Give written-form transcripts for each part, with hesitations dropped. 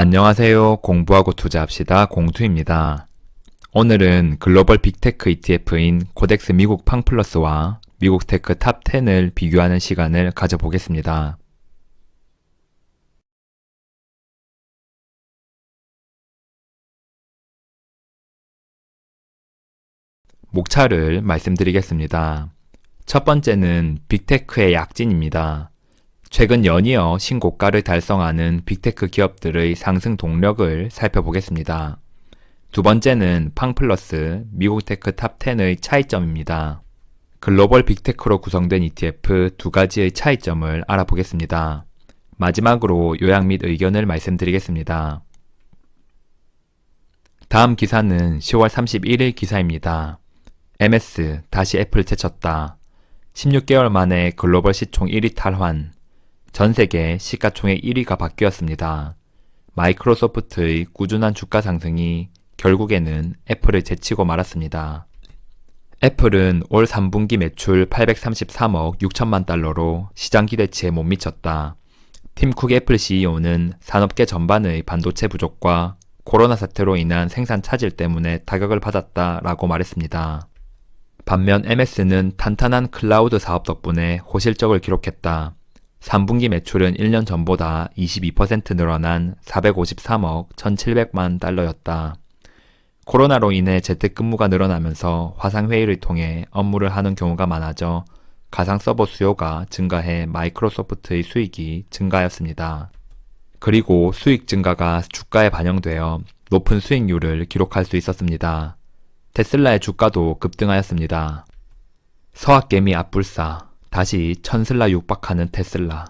안녕하세요. 공부하고 투자합시다. 공투입니다. 오늘은 글로벌 빅테크 ETF인 코덱스 미국 팡플러스와 미국 테크 탑 10을 비교하는 시간을 가져보겠습니다. 목차를 말씀드리겠습니다. 첫 번째는 빅테크의 약진입니다. 최근 연이어 신고가를 달성하는 빅테크 기업들의 상승 동력을 살펴보겠습니다. 두 번째는 팡플러스 미국 테크 탑 10의 차이점입니다. 글로벌 빅테크로 구성된 ETF 두 가지의 차이점을 알아보겠습니다. 마지막으로 요약 및 의견을 말씀드리겠습니다. 다음 기사는 10월 31일 기사입니다. MS 다시 애플 제쳤다. 16개월 만에 글로벌 시총 1위 탈환. 전 세계 시가총액 1위가 바뀌었습니다. 마이크로소프트의 꾸준한 주가 상승이 결국에는 애플을 제치고 말았습니다. 애플은 올 3분기 매출 833억 6천만 달러로 시장 기대치에 못 미쳤다. 팀 쿡 애플 CEO는 산업계 전반의 반도체 부족과 코로나 사태로 인한 생산 차질 때문에 타격을 받았다라고 말했습니다. 반면 MS는 탄탄한 클라우드 사업 덕분에 호실적을 기록했다. 3분기 매출은 1년 전보다 22% 늘어난 453억 1,700만 달러였다. 코로나로 인해 재택근무가 늘어나면서 화상회의를 통해 업무를 하는 경우가 많아져 가상 서버 수요가 증가해 마이크로소프트의 수익이 증가하였습니다. 그리고 수익 증가가 주가에 반영되어 높은 수익률을 기록할 수 있었습니다. 테슬라의 주가도 급등하였습니다. 서학개미 앞불사 다시 1000슬라 육박하는 테슬라.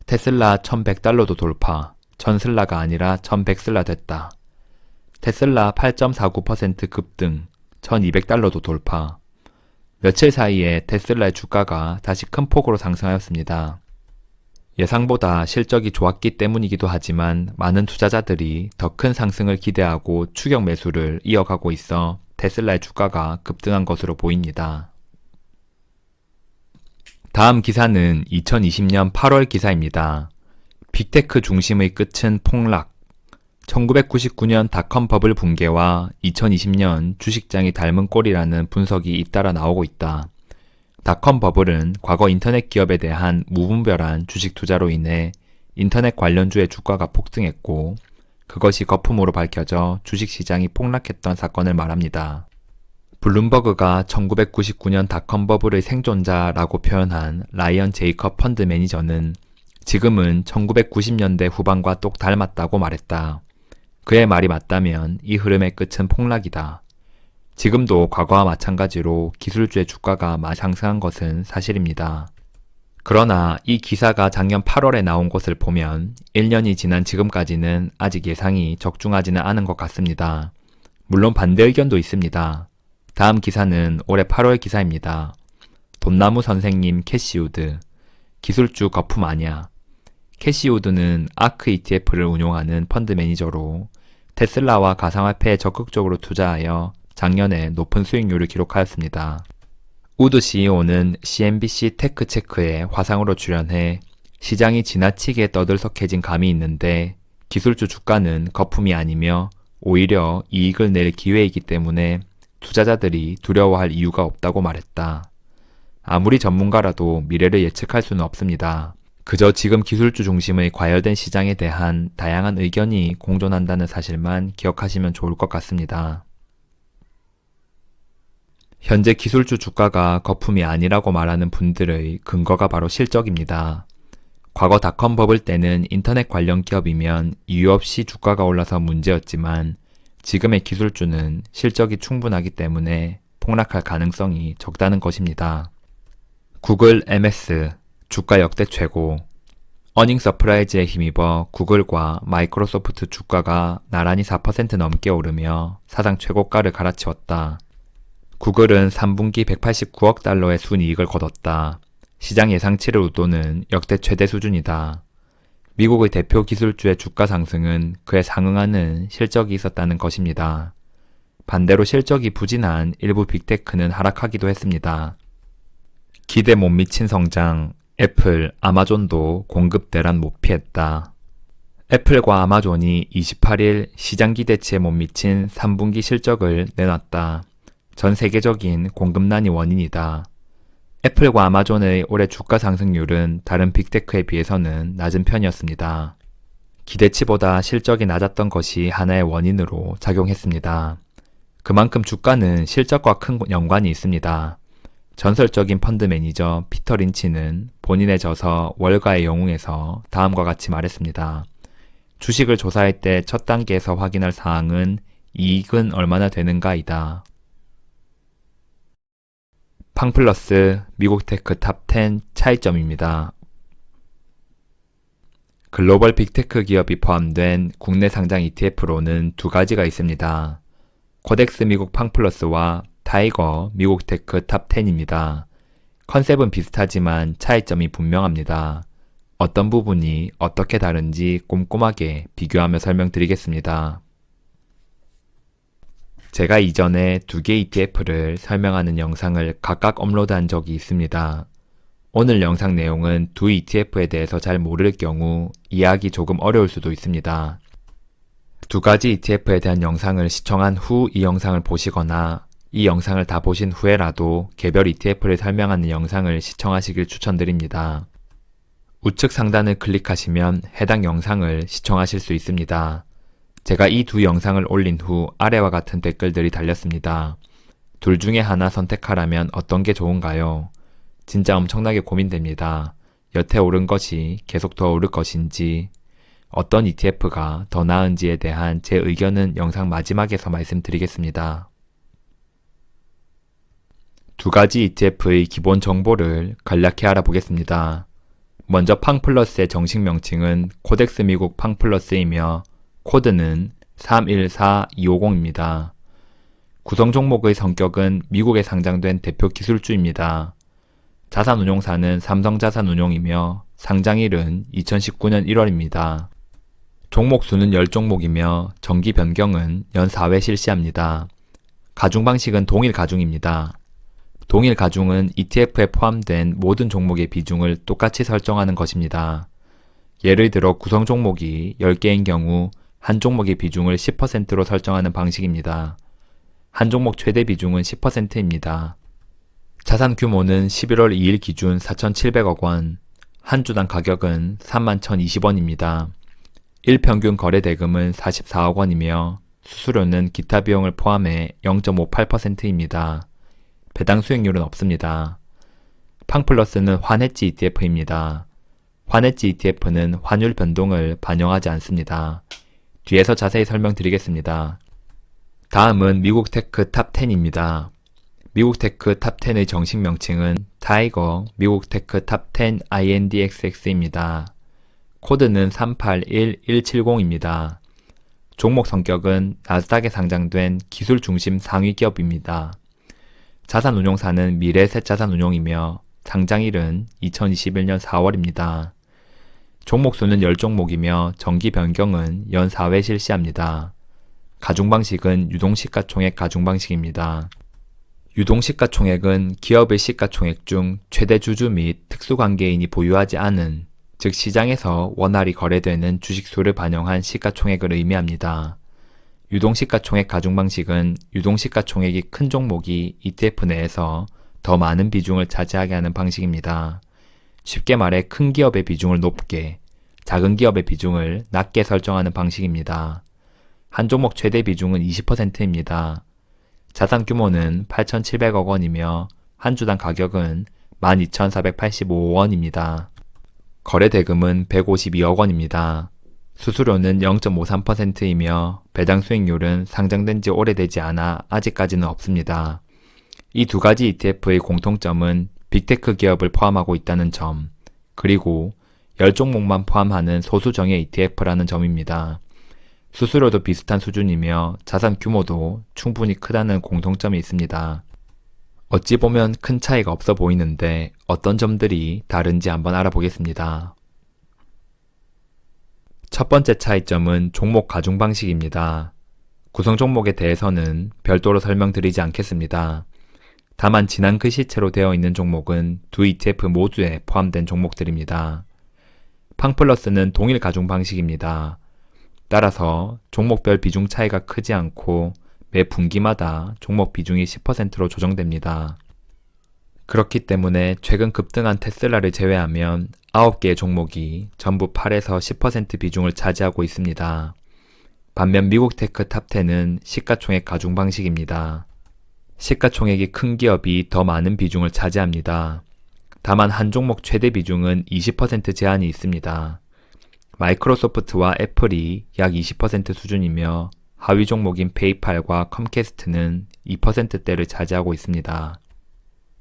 테슬라 1100달러도 돌파, 1000슬라가 아니라 1100슬라 됐다. 테슬라 8.49% 급등, 1200달러도 돌파. 며칠 사이에 테슬라의 주가가 다시 큰 폭으로 상승하였습니다. 예상보다 실적이 좋았기 때문이기도 하지만 많은 투자자들이 더 큰 상승을 기대하고 추격 매수를 이어가고 있어 테슬라의 주가가 급등한 것으로 보입니다. 다음 기사는 2020년 8월 기사입니다. 빅테크 중심의 끝은 폭락. 1999년 닷컴 버블 붕괴와 2020년 주식장이 닮은 꼴이라는 분석이 잇따라 나오고 있다. 닷컴 버블은 과거 인터넷 기업에 대한 무분별한 주식 투자로 인해 인터넷 관련주의 주가가 폭등했고 그것이 거품으로 밝혀져 주식시장이 폭락했던 사건을 말합니다. 블룸버그가 1999년 닷컴 버블의 생존자라고 표현한 라이언 제이컵 펀드 매니저는 지금은 1990년대 후반과 똑 닮았다고 말했다. 그의 말이 맞다면 이 흐름의 끝은 폭락이다. 지금도 과거와 마찬가지로 기술주의 주가가 상승한 것은 사실입니다. 그러나 이 기사가 작년 8월에 나온 것을 보면 1년이 지난 지금까지는 아직 예상이 적중하지는 않은 것 같습니다. 물론 반대 의견도 있습니다. 다음 기사는 올해 8월 기사입니다. 돈나무 선생님 캐시우드. 기술주 거품 아냐. 캐시우드는 아크 ETF를 운용하는 펀드 매니저로 테슬라와 가상화폐에 적극적으로 투자하여 작년에 높은 수익률을 기록하였습니다. 우드 CEO는 CNBC 테크체크에 화상으로 출연해 시장이 지나치게 떠들썩해진 감이 있는데 기술주 주가는 거품이 아니며 오히려 이익을 낼 기회이기 때문에 투자자들이 두려워할 이유가 없다고 말했다. 아무리 전문가라도 미래를 예측할 수는 없습니다. 그저 지금 기술주 중심의 과열된 시장에 대한 다양한 의견이 공존한다는 사실만 기억하시면 좋을 것 같습니다. 현재 기술주 주가가 거품이 아니라고 말하는 분들의 근거가 바로 실적입니다. 과거 닷컴 버블 때는 인터넷 관련 기업이면 이유 없이 주가가 올라서 문제였지만 지금의 기술주는 실적이 충분하기 때문에 폭락할 가능성이 적다는 것입니다. 구글 MS 주가 역대 최고. 어닝 서프라이즈에 힘입어 구글과 마이크로소프트 주가가 나란히 4% 넘게 오르며 사상 최고가를 갈아치웠다. 구글은 3분기 189억 달러의 순이익을 거뒀다. 시장 예상치를 웃도는 역대 최대 수준이다. 미국의 대표 기술주의 주가 상승은 그에 상응하는 실적이 있었다는 것입니다. 반대로 실적이 부진한 일부 빅테크는 하락하기도 했습니다. 기대 못 미친 성장, 애플, 아마존도 공급 대란 못 피했다. 애플과 아마존이 28일 시장 기대치에 못 미친 3분기 실적을 내놨다. 전 세계적인 공급난이 원인이다. 애플과 아마존의 올해 주가 상승률은 다른 빅테크에 비해서는 낮은 편이었습니다. 기대치보다 실적이 낮았던 것이 하나의 원인으로 작용했습니다. 그만큼 주가는 실적과 큰 연관이 있습니다. 전설적인 펀드 매니저 피터 린치는 본인의 저서 월가의 영웅에서 다음과 같이 말했습니다. 주식을 조사할 때 첫 단계에서 확인할 사항은 이익은 얼마나 되는가이다. 팡플러스 미국 테크 탑10 차이점입니다. 글로벌 빅테크 기업이 포함된 국내 상장 ETF로는 두 가지가 있습니다. 코덱스 미국 팡플러스와 타이거 미국 테크 탑10입니다. 컨셉은 비슷하지만 차이점이 분명합니다. 어떤 부분이 어떻게 다른지 꼼꼼하게 비교하며 설명드리겠습니다. 제가 이전에 두 개 ETF를 설명하는 영상을 각각 업로드한 적이 있습니다. 오늘 영상 내용은 두 ETF에 대해서 잘 모를 경우 이해하기 조금 어려울 수도 있습니다. 두 가지 ETF에 대한 영상을 시청한 후 이 영상을 보시거나 이 영상을 다 보신 후에라도 개별 ETF를 설명하는 영상을 시청하시길 추천드립니다. 우측 상단을 클릭하시면 해당 영상을 시청하실 수 있습니다. 제가 이 두 영상을 올린 후 아래와 같은 댓글들이 달렸습니다. 둘 중에 하나 선택하라면 어떤 게 좋은가요? 진짜 엄청나게 고민됩니다. 여태 오른 것이 계속 더 오를 것인지, 어떤 ETF가 더 나은지에 대한 제 의견은 영상 마지막에서 말씀드리겠습니다. 두 가지 ETF의 기본 정보를 간략히 알아보겠습니다. 먼저 팡플러스의 정식 명칭은 코덱스 미국 팡플러스이며 코드는 314250입니다. 구성 종목의 성격은 미국에 상장된 대표 기술주입니다. 자산운용사는 삼성자산운용이며 상장일은 2019년 1월입니다. 종목수는 10종목이며 정기 변경은 연 4회 실시합니다. 가중 방식은 동일 가중입니다. 동일 가중은 ETF에 포함된 모든 종목의 비중을 똑같이 설정하는 것입니다. 예를 들어 구성 종목이 10개인 경우 한 종목의 비중을 10%로 설정하는 방식입니다. 한 종목 최대 비중은 10%입니다. 자산 규모는 11월 2일 기준 4,700억 원, 한 주당 가격은 31,020원입니다. 일평균 거래 대금은 44억 원이며 수수료는 기타 비용을 포함해 0.58%입니다. 배당 수익률은 없습니다. 팡플러스는 환해지 ETF입니다. 환해지 ETF는 환율 변동을 반영하지 않습니다. 뒤에서 자세히 설명드리겠습니다. 다음은 미국 테크 탑10입니다. 미국 테크 탑10의 정식 명칭은 타이거 미국 테크 탑10 INDXX입니다. 코드는 381170입니다. 종목 성격은 나스닥에 상장된 기술 중심 상위 기업입니다. 자산운용사는 미래셋자산운용이며 상장일은 2021년 4월입니다. 종목수는 10종목이며 정기 변경은 연 4회 실시합니다. 가중 방식은 유동시가총액 가중 방식입니다. 유동시가총액은 기업의 시가총액 중 최대 주주 및 특수관계인이 보유하지 않은, 즉 시장에서 원활히 거래되는 주식수를 반영한 시가총액을 의미합니다. 유동시가총액 가중 방식은 유동시가총액이 큰 종목이 ETF 내에서 더 많은 비중을 차지하게 하는 방식입니다. 쉽게 말해 큰 기업의 비중을 높게, 작은 기업의 비중을 낮게 설정하는 방식입니다. 한 종목 최대 비중은 20%입니다. 자산 규모는 8,700억 원이며 한 주당 가격은 12,485원입니다. 거래 대금은 152억 원입니다. 수수료는 0.53%이며 배당 수익률은 상장된 지 오래되지 않아 아직까지는 없습니다. 이 두 가지 ETF의 공통점은 빅테크 기업을 포함하고 있다는 점, 그리고 10종목만 포함하는 소수 정예 ETF라는 점입니다. 수수료도 비슷한 수준이며 자산 규모도 충분히 크다는 공통점이 있습니다. 어찌 보면 큰 차이가 없어 보이는데 어떤 점들이 다른지 한번 알아보겠습니다. 첫 번째 차이점은 종목 가중 방식입니다. 구성 종목에 대해서는 별도로 설명드리지 않겠습니다. 다만 지난 글씨체로 되어 있는 종목은 두 ETF 모두에 포함된 종목들입니다. 팡플러스는 동일 가중 방식입니다. 따라서 종목별 비중 차이가 크지 않고 매 분기마다 종목 비중이 10%로 조정됩니다. 그렇기 때문에 최근 급등한 테슬라를 제외하면 9개의 종목이 전부 8에서 10% 비중을 차지하고 있습니다. 반면 미국 테크 탑10은 시가총액 가중 방식입니다. 시가총액이 큰 기업이 더 많은 비중을 차지합니다. 다만 한 종목 최대 비중은 20% 제한이 있습니다. 마이크로소프트와 애플이 약 20% 수준이며 하위 종목인 페이팔과 컴캐스트는 2%대를 차지하고 있습니다.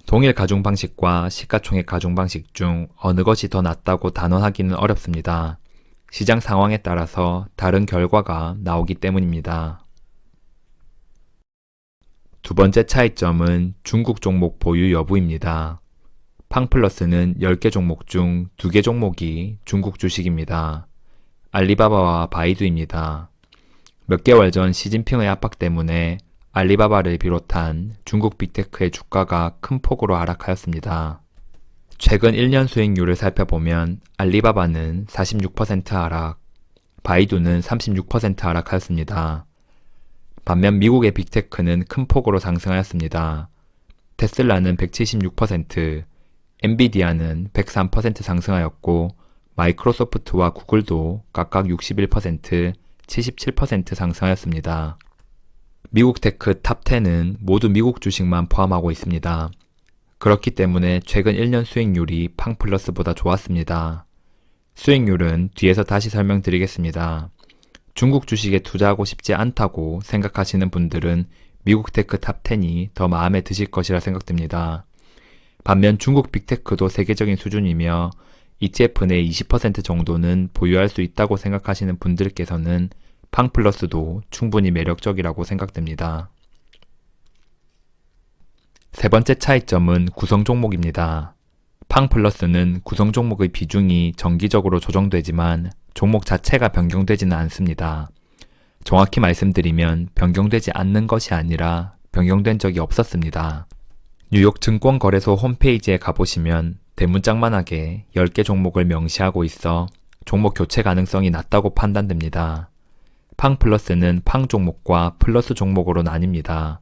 동일 가중 방식과 시가총액 가중 방식 중 어느 것이 더 낫다고 단언하기는 어렵습니다. 시장 상황에 따라서 다른 결과가 나오기 때문입니다. 두 번째 차이점은 중국 종목 보유 여부입니다. 팡플러스는 10개 종목 중 2개 종목이 중국 주식입니다. 알리바바와 바이두입니다. 몇 개월 전 시진핑의 압박 때문에 알리바바를 비롯한 중국 빅테크의 주가가 큰 폭으로 하락하였습니다. 최근 1년 수익률을 살펴보면 알리바바는 46% 하락, 바이두는 36% 하락하였습니다. 반면 미국의 빅테크는 큰 폭으로 상승하였습니다. 테슬라는 176%, 엔비디아는 103% 상승하였고 마이크로소프트와 구글도 각각 61%, 77% 상승하였습니다. 미국 테크 탑10은 모두 미국 주식만 포함하고 있습니다. 그렇기 때문에 최근 1년 수익률이 팡플러스보다 좋았습니다. 수익률은 뒤에서 다시 설명드리겠습니다. 중국 주식에 투자하고 싶지 않다고 생각하시는 분들은 미국 테크 탑10이 더 마음에 드실 것이라 생각됩니다. 반면 중국 빅테크도 세계적인 수준이며 ETF 내 20% 정도는 보유할 수 있다고 생각하시는 분들께서는 팡플러스도 충분히 매력적이라고 생각됩니다. 세 번째 차이점은 구성 종목입니다. 팡플러스는 구성 종목의 비중이 정기적으로 조정되지만 종목 자체가 변경되지는 않습니다. 정확히 말씀드리면 변경되지 않는 것이 아니라 변경된 적이 없었습니다. 뉴욕 증권거래소 홈페이지에 가보시면 대문짝만하게 10개 종목을 명시하고 있어 종목 교체 가능성이 낮다고 판단됩니다. 팡플러스는 팡 종목과 플러스 종목으로 나뉩니다.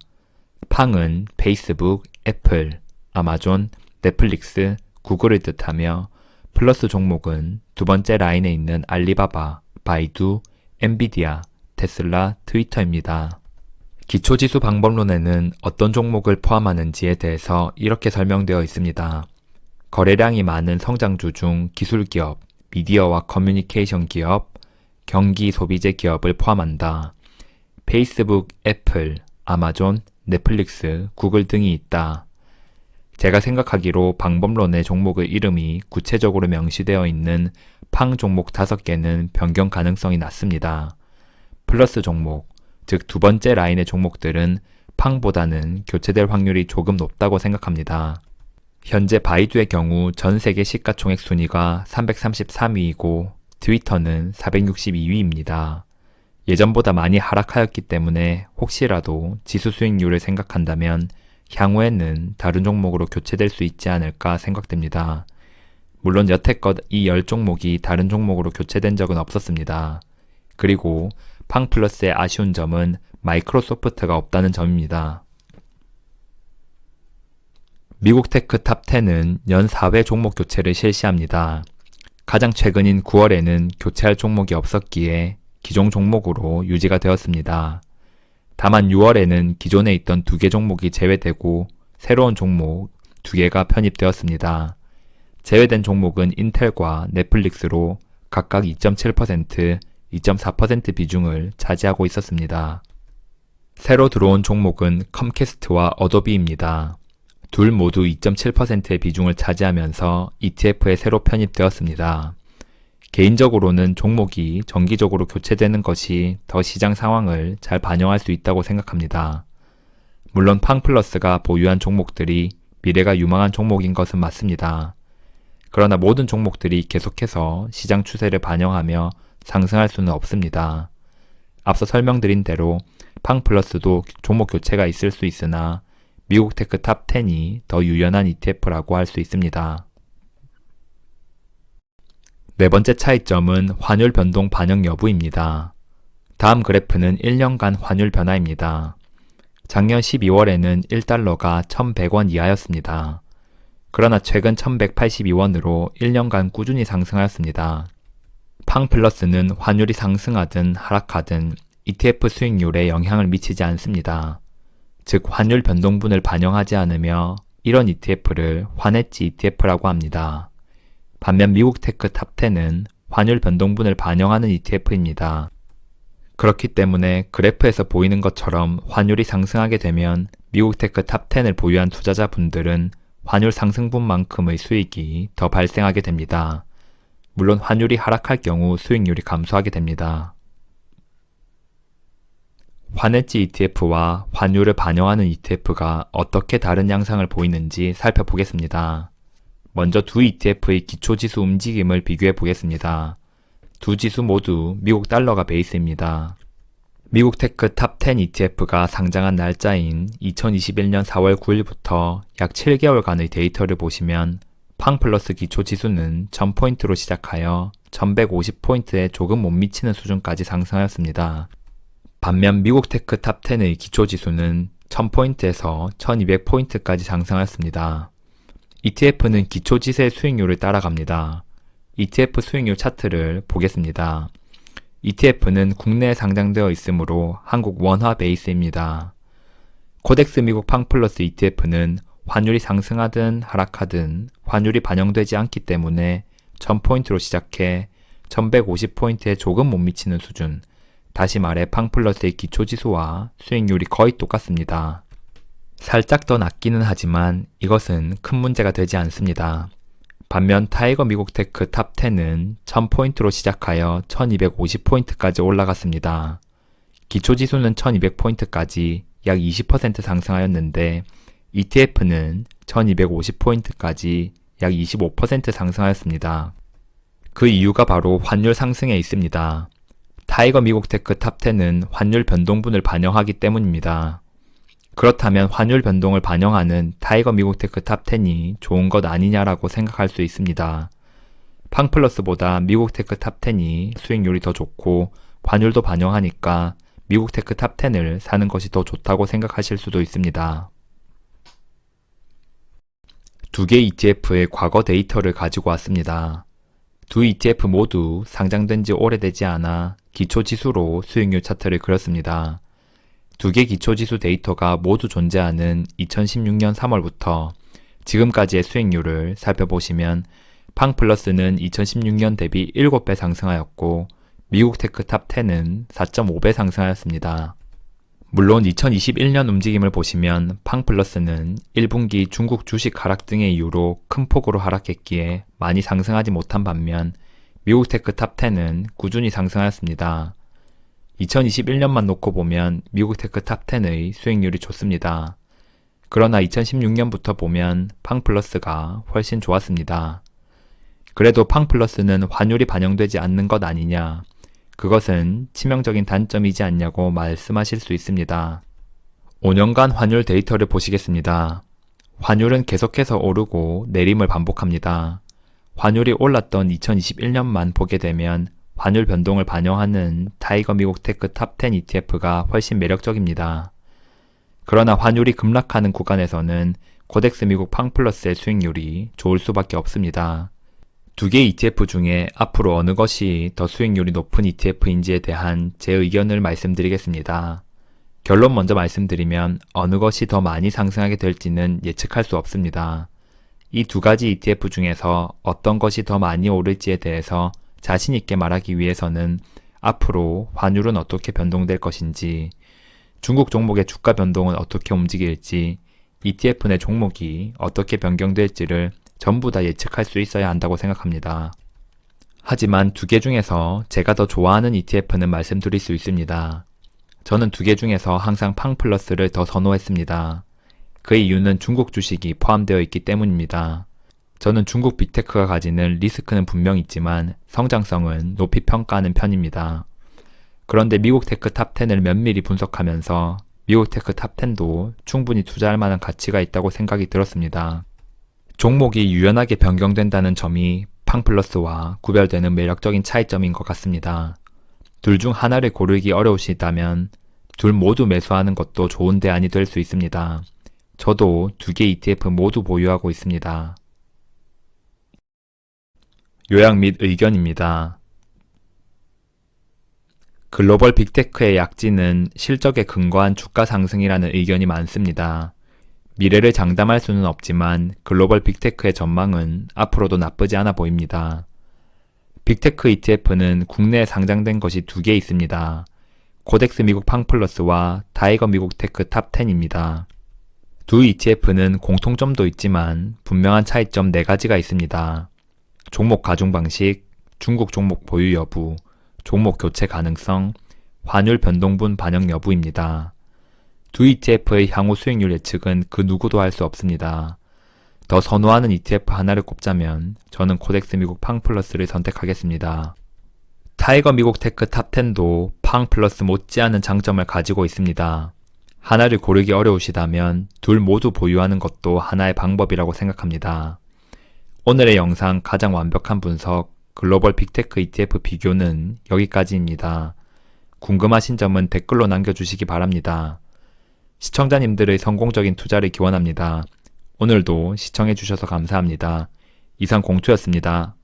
팡은 페이스북, 애플, 아마존, 넷플릭스, 구글을 뜻하며 플러스 종목은 두 번째 라인에 있는 알리바바, 바이두, 엔비디아, 테슬라, 트위터입니다. 기초지수 방법론에는 어떤 종목을 포함하는지에 대해서 이렇게 설명되어 있습니다. 거래량이 많은 성장주 중 기술기업, 미디어와 커뮤니케이션 기업, 경기 소비재 기업을 포함한다. 페이스북, 애플, 아마존, 넷플릭스, 구글 등이 있다. 제가 생각하기로 방법론의 종목의 이름이 구체적으로 명시되어 있는 팡 종목 5개는 변경 가능성이 낮습니다. 플러스 종목, 즉 두 번째 라인의 종목들은 팡보다는 교체될 확률이 조금 높다고 생각합니다. 현재 바이두의 경우 전 세계 시가총액 순위가 333위이고 트위터는 462위입니다. 예전보다 많이 하락하였기 때문에 혹시라도 지수 수익률을 생각한다면 향후에는 다른 종목으로 교체될 수 있지 않을까 생각됩니다. 물론 여태껏 이 10종목이 다른 종목으로 교체된 적은 없었습니다. 그리고 팡플러스의 아쉬운 점은 마이크로소프트가 없다는 점입니다. 미국 테크 탑10은 연 4회 종목 교체를 실시합니다. 가장 최근인 9월에는 교체할 종목이 없었기에 기존 종목으로 유지가 되었습니다. 다만 6월에는 기존에 있던 2개 종목이 제외되고 새로운 종목 2개가 편입되었습니다. 제외된 종목은 인텔과 넷플릭스로 각각 2.7%, 2.4% 비중을 차지하고 있었습니다. 새로 들어온 종목은 컴캐스트와 어도비입니다. 둘 모두 2.7%의 비중을 차지하면서 ETF에 새로 편입되었습니다. 개인적으로는 종목이 정기적으로 교체되는 것이 더 시장 상황을 잘 반영할 수 있다고 생각합니다. 물론 팡플러스가 보유한 종목들이 미래가 유망한 종목인 것은 맞습니다. 그러나 모든 종목들이 계속해서 시장 추세를 반영하며 상승할 수는 없습니다. 앞서 설명드린 대로 팡플러스도 종목 교체가 있을 수 있으나 미국 테크 탑10이 더 유연한 ETF라고 할 수 있습니다. 네 번째 차이점은 환율 변동 반영 여부입니다. 다음 그래프는 1년간 환율 변화입니다. 작년 12월에는 1달러가 1,100원 이하였습니다. 그러나 최근 1,182원으로 1년간 꾸준히 상승하였습니다. 팡플러스는 환율이 상승하든 하락하든 ETF 수익률에 영향을 미치지 않습니다. 즉 환율 변동분을 반영하지 않으며 이런 ETF를 환헤지 ETF라고 합니다. 반면 미국 테크 탑10은 환율 변동분을 반영하는 ETF입니다. 그렇기 때문에 그래프에서 보이는 것처럼 환율이 상승하게 되면 미국 테크 탑10을 보유한 투자자분들은 환율 상승분만큼의 수익이 더 발생하게 됩니다. 물론 환율이 하락할 경우 수익률이 감소하게 됩니다. 환헤지 ETF와 환율을 반영하는 ETF가 어떻게 다른 양상을 보이는지 살펴보겠습니다. 먼저 두 ETF의 기초지수 움직임을 비교해 보겠습니다. 두 지수 모두 미국 달러가 베이스입니다. 미국 테크 탑10 ETF가 상장한 날짜인 2021년 4월 9일부터 약 7개월간의 데이터를 보시면 팡플러스 기초지수는 1000포인트로 시작하여 1150포인트에 조금 못 미치는 수준까지 상승하였습니다. 반면 미국 테크 탑10의 기초지수는 1000포인트에서 1200포인트까지 상승하였습니다. ETF는 기초지수의 수익률을 따라갑니다. ETF 수익률 차트를 보겠습니다. ETF는 국내에 상장되어 있으므로 한국 원화 베이스입니다. 코덱스 미국 팡플러스 ETF는 환율이 상승하든 하락하든 환율이 반영되지 않기 때문에 1000포인트로 시작해 1150포인트에 조금 못 미치는 수준, 다시 말해 팡플러스의 기초지수와 수익률이 거의 똑같습니다. 살짝 더 낮기는 하지만 이것은 큰 문제가 되지 않습니다. 반면 타이거 미국 테크 탑10은 1000포인트로 시작하여 1250포인트까지 올라갔습니다. 기초지수는 1200포인트까지 약 20% 상승하였는데 ETF는 1250포인트까지 약 25% 상승하였습니다. 그 이유가 바로 환율 상승에 있습니다. 타이거 미국 테크 탑10은 환율 변동분을 반영하기 때문입니다. 그렇다면 환율 변동을 반영하는 타이거 미국 테크 탑10이 좋은 것 아니냐라고 생각할 수 있습니다. 팡플러스보다 미국 테크 탑10이 수익률이 더 좋고 환율도 반영하니까 미국 테크 탑10을 사는 것이 더 좋다고 생각하실 수도 있습니다. 두 개 ETF의 과거 데이터를 가지고 왔습니다. 두 ETF 모두 상장된 지 오래되지 않아 기초지수로 수익률 차트를 그렸습니다. 두 개 기초지수 데이터가 모두 존재하는 2016년 3월부터 지금까지의 수익률을 살펴보시면 팡플러스는 2016년 대비 7배 상승하였고 미국 테크 탑10은 4.5배 상승하였습니다. 물론 2021년 움직임을 보시면 팡플러스는 1분기 중국 주식 하락 등의 이유로 큰 폭으로 하락했기에 많이 상승하지 못한 반면 미국 테크 탑10은 꾸준히 상승하였습니다. 2021년만 놓고 보면 미국 테크 탑10의 수익률이 좋습니다. 그러나 2016년부터 보면 팡플러스가 훨씬 좋았습니다. 그래도 팡플러스는 환율이 반영되지 않는 것 아니냐, 그것은 치명적인 단점이지 않냐고 말씀하실 수 있습니다. 5년간 환율 데이터를 보시겠습니다. 환율은 계속해서 오르고 내림을 반복합니다. 환율이 올랐던 2021년만 보게 되면 환율 변동을 반영하는 타이거 미국 테크 탑10 ETF가 훨씬 매력적입니다. 그러나 환율이 급락하는 구간에서는 코덱스 미국 팡플러스의 수익률이 좋을 수밖에 없습니다. 두 개 ETF 중에 앞으로 어느 것이 더 수익률이 높은 ETF인지에 대한 제 의견을 말씀드리겠습니다. 결론 먼저 말씀드리면 어느 것이 더 많이 상승하게 될지는 예측할 수 없습니다. 이 두 가지 ETF 중에서 어떤 것이 더 많이 오를지에 대해서 자신 있게 말하기 위해서는 앞으로 환율은 어떻게 변동될 것인지, 중국 종목의 주가 변동은 어떻게 움직일지, ETF 내 종목이 어떻게 변경될지를 전부 다 예측할 수 있어야 한다고 생각합니다. 하지만 두 개 중에서 제가 더 좋아하는 ETF는 말씀드릴 수 있습니다. 저는 두 개 중에서 항상 팡플러스를 더 선호했습니다. 그 이유는 중국 주식이 포함되어 있기 때문입니다. 저는 중국 빅테크가 가지는 리스크는 분명 있지만 성장성은 높이 평가하는 편입니다. 그런데 미국 테크 탑10을 면밀히 분석하면서 미국 테크 탑10도 충분히 투자할 만한 가치가 있다고 생각이 들었습니다. 종목이 유연하게 변경된다는 점이 팡플러스와 구별되는 매력적인 차이점인 것 같습니다. 둘 중 하나를 고르기 어려우시다면 둘 모두 매수하는 것도 좋은 대안이 될 수 있습니다. 저도 두 개 ETF 모두 보유하고 있습니다. 요약 및 의견입니다. 글로벌 빅테크의 약진은 실적에 근거한 주가 상승이라는 의견이 많습니다. 미래를 장담할 수는 없지만 글로벌 빅테크의 전망은 앞으로도 나쁘지 않아 보입니다. 빅테크 ETF는 국내에 상장된 것이 두 개 있습니다. 코덱스 미국 팡플러스와 타이거 미국 테크 탑10입니다. 두 ETF는 공통점도 있지만 분명한 차이점 4가지가 있습니다. 종목 가중 방식, 중국 종목 보유 여부, 종목 교체 가능성, 환율 변동분 반영 여부입니다. 두 ETF의 향후 수익률 예측은 그 누구도 할 수 없습니다. 더 선호하는 ETF 하나를 꼽자면 저는 코덱스 미국 팡플러스를 선택하겠습니다. 타이거 미국 테크 탑10도 팡플러스 못지않은 장점을 가지고 있습니다. 하나를 고르기 어려우시다면 둘 모두 보유하는 것도 하나의 방법이라고 생각합니다. 오늘의 영상 가장 완벽한 분석, 글로벌 빅테크 ETF 비교는 여기까지입니다. 궁금하신 점은 댓글로 남겨주시기 바랍니다. 시청자님들의 성공적인 투자를 기원합니다. 오늘도 시청해주셔서 감사합니다. 이상 공투였습니다.